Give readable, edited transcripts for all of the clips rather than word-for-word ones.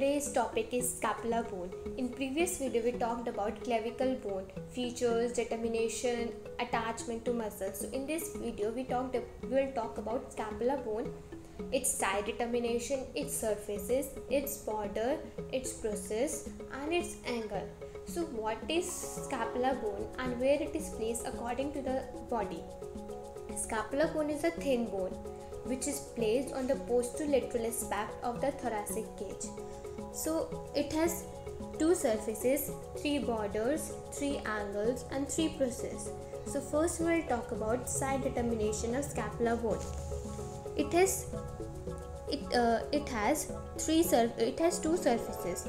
Today's topic is scapular bone. In previous video we talked about clavicle bone, features, determination, attachment to muscles. So in this video we will talk about scapular bone, its side determination, its surfaces, its border, its process and its angle. So what is scapular bone and where it is placed according to the body? Scapular bone is a thin bone which is placed on the posterolateral aspect of the thoracic cage. So it has two surfaces, three borders, three angles and three processes. So first we will talk about side determination of scapular bone. It has two surfaces,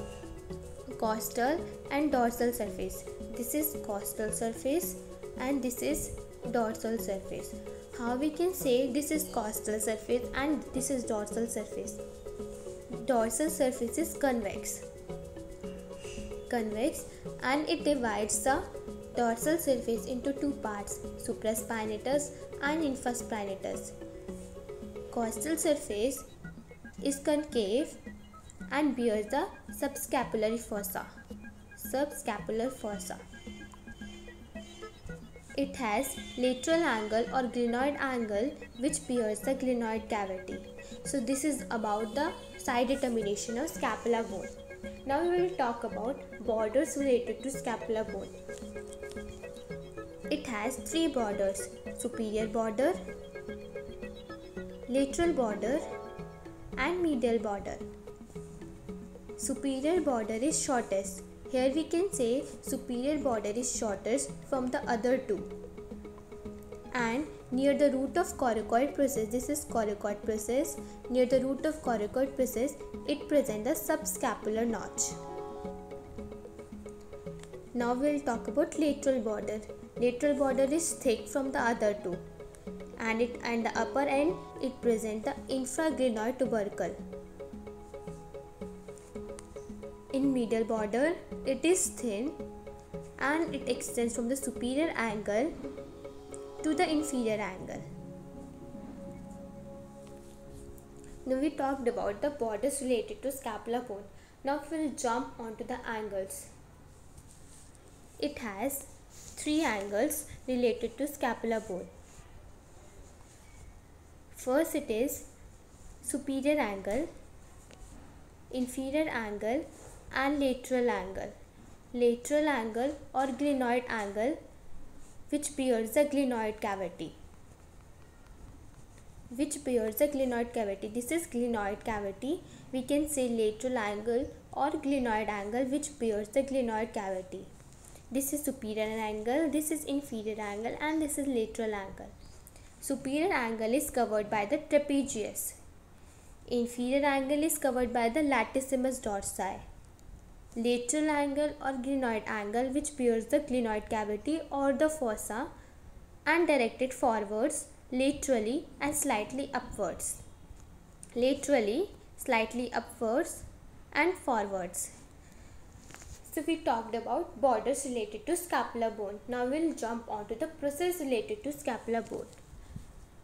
costal and dorsal surface. This is costal surface and this is dorsal surface. How we can say this is costal surface and this is dorsal surface? Dorsal surface is convex and it divides the dorsal surface into two parts, supraspinatus and infraspinatus. Costal surface is concave and bears the subscapular fossa. It has lateral angle or glenoid angle which bears the glenoid cavity. So this is about the side determination of scapular bone. Now we will talk about borders related to scapular bone. It has three borders: superior border, lateral border and medial border. Superior border is shortest. Here we can say superior border is shortest from the other two. And near the root of coracoid process, this is coracoid process, near the root of coracoid process, it presents a subscapular notch. Now we will talk about lateral border. Lateral border is thick from the other two. And the upper end, it presents the infraglenoid tubercle. In medial border, it is thin and it extends from the superior angle to the inferior angle. Now we talked about the borders related to scapular bone. Now we will jump onto the angles. It has three angles related to scapular bone. First it is superior angle, inferior angle and lateral angle. Lateral angle or glenoid angle which bears the glenoid cavity. This is glenoid cavity. We can say lateral angle or glenoid angle which bears the glenoid cavity. This is superior angle, this is inferior angle and this is lateral angle. Superior angle is covered by the trapezius. Inferior angle is covered by the latissimus dorsi. Lateral angle or glenoid angle which bears the glenoid cavity or the fossa and directed forwards, laterally and slightly upwards. Laterally, slightly upwards and forwards. So we talked about borders related to scapular bone. Now we will jump onto the process related to scapular bone.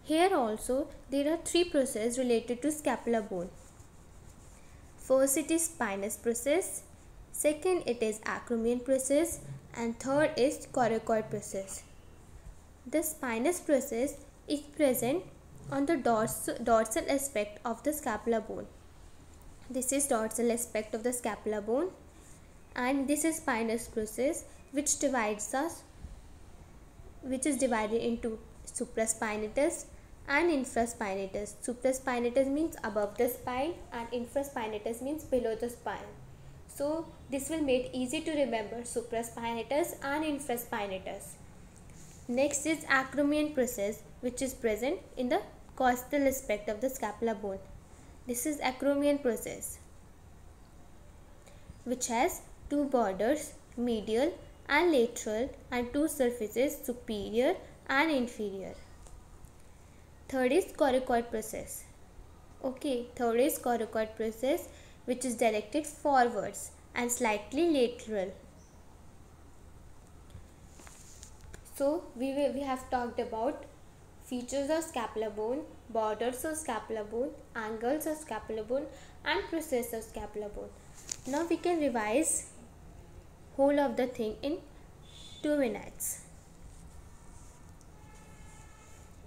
Here also there are three processes related to scapular bone. First it is spinous process, second it is acromion process and third is coracoid process. The spinous process is present on the dorsal aspect of the scapular bone. This is dorsal aspect of the scapular bone and this is spinous process which is divided into supraspinatus and infraspinatus. Supraspinatus means above the spine and infraspinatus means below the spine. So this will make easy to remember supraspinatus and infraspinatus. Next is acromion process which is present in the costal aspect of the scapular bone. This is acromion process which has two borders, medial and lateral and two surfaces, superior and inferior. Third is coracoid process. Third is coracoid process which is directed forwards and slightly lateral. So we have talked about features of scapular bone, borders of scapular bone, angles of scapular bone, and process of scapular bone. Now we can revise whole of the thing in 2 minutes.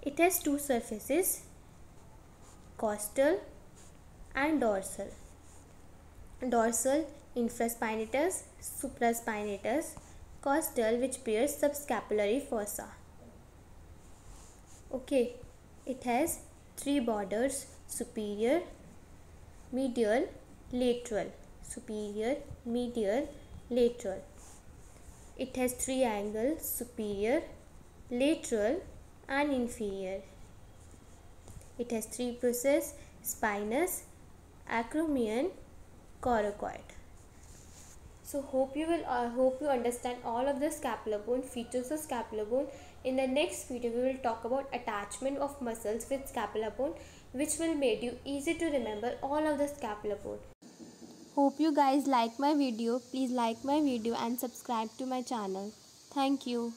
It has two surfaces, costal and dorsal. Dorsal infraspinatus, supraspinatus, costal which bears subscapulary fossa. Okay, it has three borders, superior, medial, lateral, superior, medial, lateral. It has three angles, superior, lateral and inferior. It has three processes, spinous, acromion, coracoid. So hope you understand all of the scapular bone, features of scapular bone. In the next video we will talk about attachment of muscles with scapular bone, which will make you easy to remember all of the scapular bone. Hope you guys like my video. Please like my video and subscribe to my channel. Thank you.